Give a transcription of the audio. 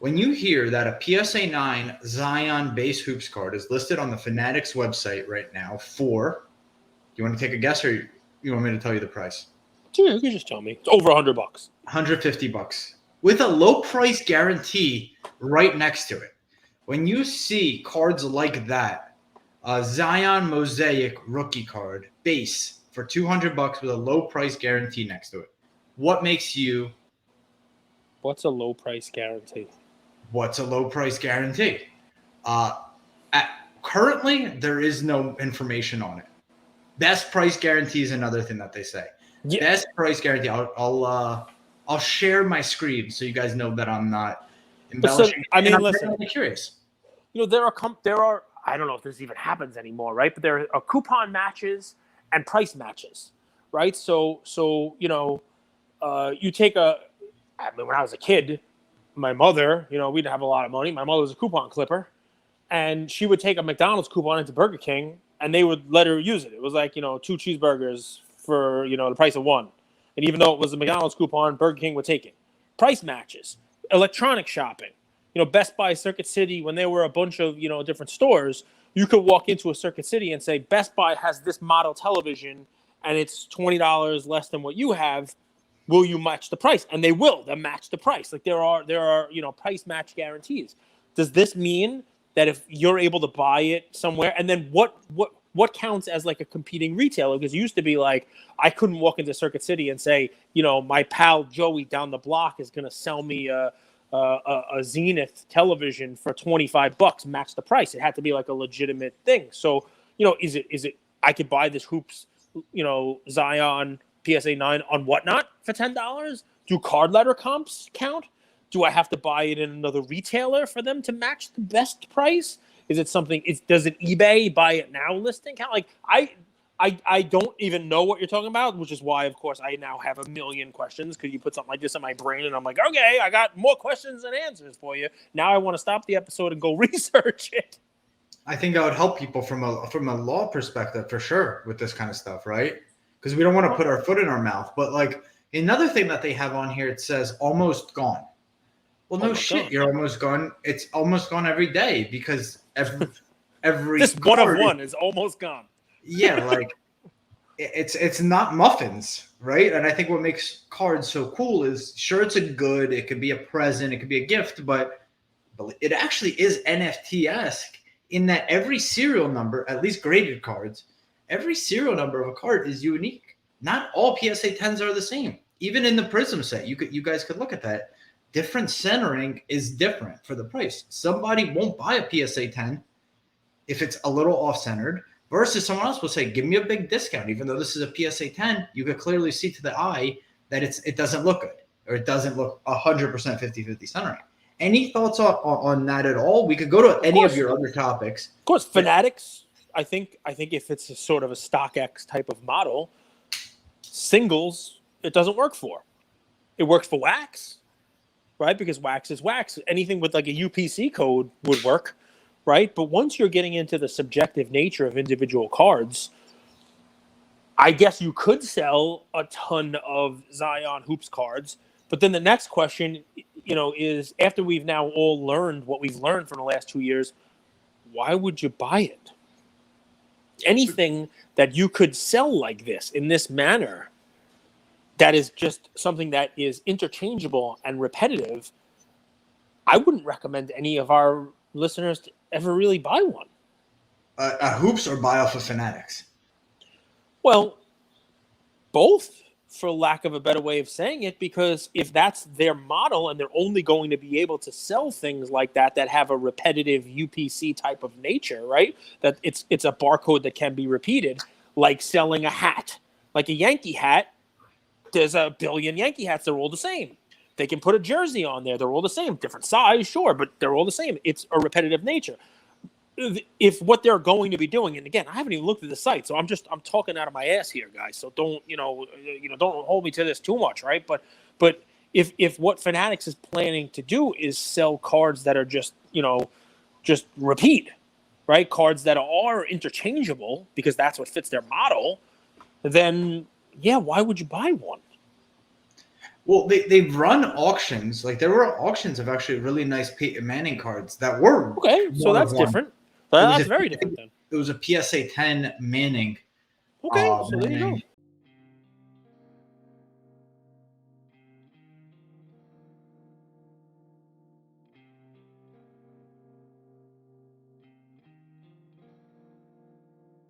When you hear that a PSA 9 Zion base hoops card is listed on the Fanatics website right now for, do you want to take a guess or you want me to tell you the price? Sure, you can just tell me. It's over $100. $150 with a low price guarantee right next to it. When you see cards like that, a Zion Mosaic rookie card base for $200 with a low price guarantee next to it, what makes you? What's a low price guarantee? What's a low price guarantee? Currently, there is no information on it. Best price guarantee is another thing that they say. Yeah. Best price guarantee. I'll share my screen so you guys know that I'm not embellishing. So, I mean, listen. I'm curious. There are. I don't know if this even happens anymore, right? But there are coupon matches and price matches, right? So you take a. I mean, when I was a kid, my mother, we didn't have a lot of money. My mother was a coupon clipper, and she would take a McDonald's coupon into Burger King, and they would let her use it. It was like 2 cheeseburgers for the price of one. And even though it was a McDonald's coupon, Burger King would take it. Price matches, electronic shopping. Best Buy, Circuit City, when there were a bunch of, different stores, you could walk into a Circuit City and say, Best Buy has this model television and it's $20 less than what you have. Will you match the price? And they will. They'll match the price. Like there are price match guarantees. Does this mean that if you're able to buy it somewhere, and then what counts as like a competing retailer? Because it used to be like, I couldn't walk into Circuit City and say, my pal Joey down the block is going to sell me a Zenith television for $25, match the price. It had to be like a legitimate thing. So, is it, I could buy this hoops, Zion PSA 9 on Whatnot for $10? Do card letter comps count? Do I have to buy it in another retailer for them to match the best price? Is it something? Does it eBay buy it now listing count? Like I don't even know what you're talking about, which is why, of course, I now have a million questions because you put something like this in my brain, and I'm like, okay, I got more questions than answers for you. Now I want to stop the episode and go research it. I think that would help people from a law perspective for sure with this kind of stuff, right? Because we don't want to put our foot in our mouth. But like another thing that they have on here, it says almost gone. Well, no shit, gone. You're almost gone. It's almost gone every day because every this one of one is almost gone. Yeah, like it's not muffins, right? And I think what makes cards so cool is sure it's a good, it could be a present, it could be a gift, but it actually is NFT-esque in that every serial number, at least graded cards, every serial number of a card is unique. Not all PSA 10s are the same. Even in the Prism set, you guys could look at that. Different centering is different for the price. Somebody won't buy a PSA 10 if it's a little off-centered, versus someone else will say, give me a big discount. Even though this is a PSA 10, you could clearly see to the eye that it doesn't look good, or it doesn't look 100% 50-50 centering. Any thoughts on that at all? We could go to any of your other topics. Of course, Fanatics, I think if it's a sort of a StockX type of model, singles, it doesn't work for. It works for wax, right? Because wax is wax. Anything with like a UPC code would work. Right. But once you're getting into the subjective nature of individual cards, I guess you could sell a ton of Zion Hoops cards. But then the next question, is after we've now all learned what we've learned from the last 2 years, why would you buy it? Anything that you could sell like this in this manner, that is just something that is interchangeable and repetitive, I wouldn't recommend any of our listeners to ever really buy one. Hoops or buy off of Fanatics? Well, both, for lack of a better way of saying it, because if that's their model and they're only going to be able to sell things like that have a repetitive UPC type of nature, right? That it's a barcode that can be repeated, like selling a hat, like a Yankee hat. There's a billion Yankee hats. They're all the same. They can put a jersey on there. They're all the same. Different size, sure, but they're all the same. It's a repetitive nature. If what they're going to be doing, and again, I haven't even looked at the site, so I'm talking out of my ass here, guys. So don't don't hold me to this too much, right? But if what Fanatics is planning to do is sell cards that are just repeat, right? Cards that are interchangeable because that's what fits their model, then yeah, why would you buy one? Well, they've run auctions. Like there were auctions of actually really nice Peyton Manning cards that were Okay, so one of that's one. different. It was That's a, very different then. it was a PSA 10 Manning. Okay, so there you Manning. go.